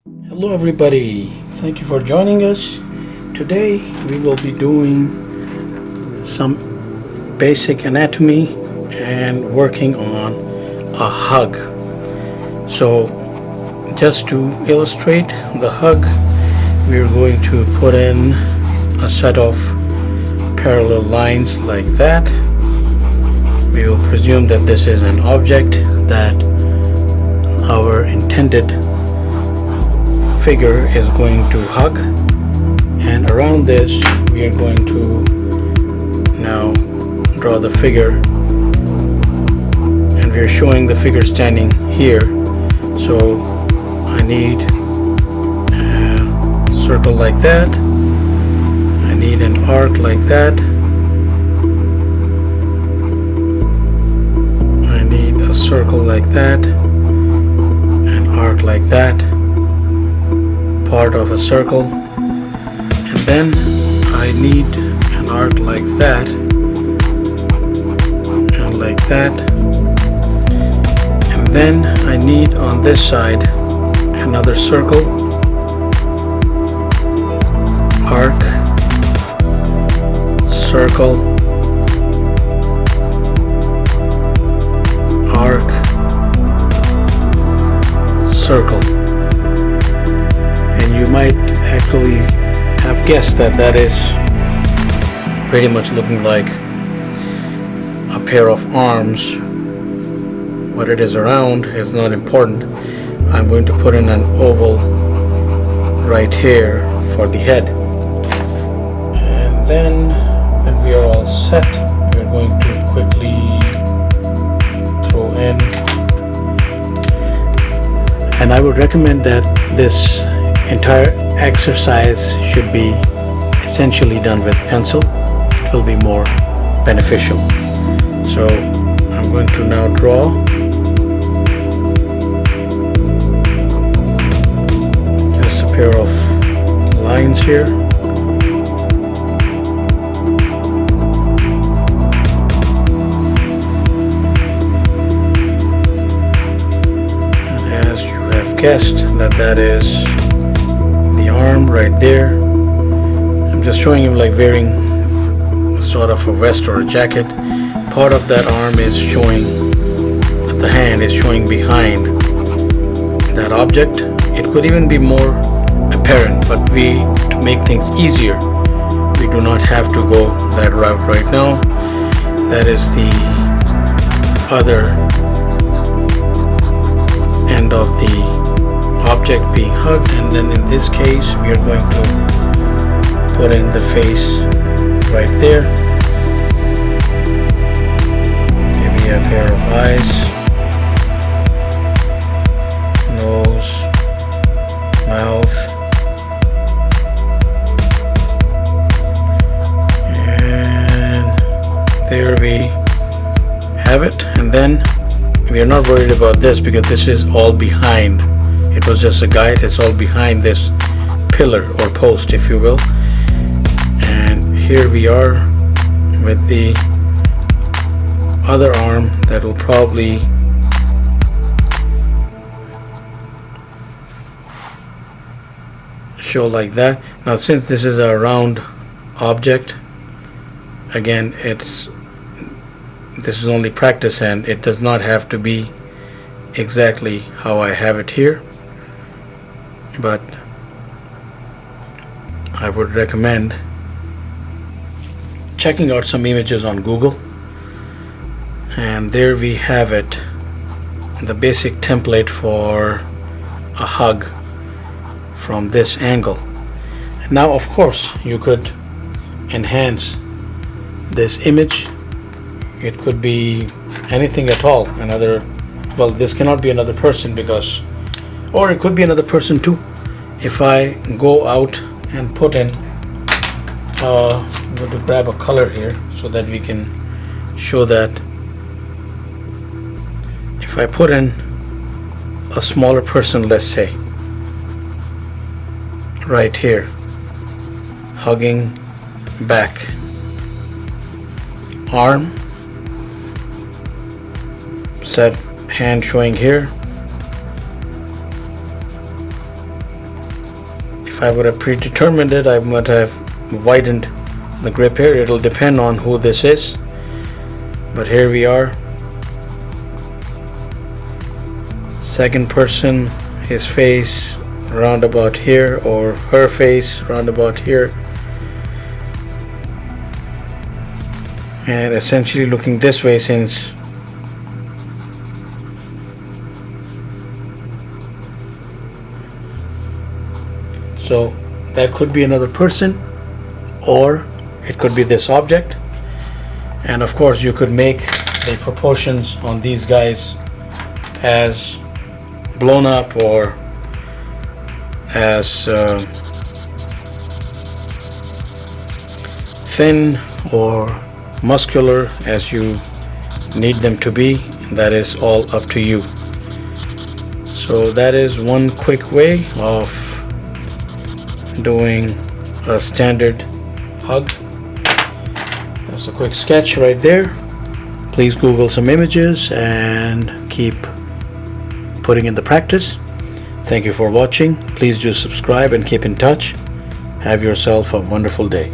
Hello everybody, thank you for joining us. Today we will be doing some basic anatomy and working on a hug. So just to illustrate the hug, we're going to put in a set of parallel lines like that. We will presume that this is an object that our intended figure is going to hug, and around this we are going to now draw the figure, and we are showing the figure standing here. So I need a circle like that, I need an arc like that, I need a circle like that, an arc like that, part of a circle, and then I need an arc like that and like that, and then I need on this side another circle, arc, circle, arc, circle. You might actually have guessed that that is pretty much looking like a pair of arms. What it is around is not important. I'm going to put in an oval right here for the head. And then when we are all set, we're going to quickly throw in. And I would recommend that this entire exercise should be essentially done with pencil. It will be more beneficial. So I'm going to now draw just a pair of lines here. And as you have guessed, that is arm right there. I'm just showing him like wearing sort of a vest or a jacket. Part of that arm is showing, the hand is showing behind that object. It could even be more apparent, but to make things easier, we do not have to go that route right now. That is the other end of the object being hugged, and then in this case we are going to put in the face right there, maybe a pair of eyes, nose, mouth, and there we have it. And then we are not worried about this because this is all behind. It was just a guide. It's all behind this pillar or post, if you will. And here we are with the other arm that will probably show like that. Now since this is a round object, again this is only practice and it does not have to be exactly how I have it here. But I would recommend checking out some images on Google, and there we have it, the basic template for a hug from this angle. And now of course you could enhance this image. It could be anything at all. Well, this cannot be another person because, or it could be another person too. If I go out and put in, I'm going to grab a color here so that we can show that. If I put in a smaller person, let's say, right here, hugging back, arm, set hand showing here, If I would have predetermined it, I would have widened the grip here. It'll depend on who this is, but here we are. Second person, his face round about here, or her face round about here, and essentially looking this way, since so that could be another person, or it could be this object. And of course you could make the proportions on these guys as blown up or as thin or muscular as you need them to be. That is all up to you. So that is one quick way of doing a standard hug. That's a quick sketch right there. Please Google some images and keep putting in the practice. Thank you for watching. Please do subscribe and keep in touch. Have yourself a wonderful day.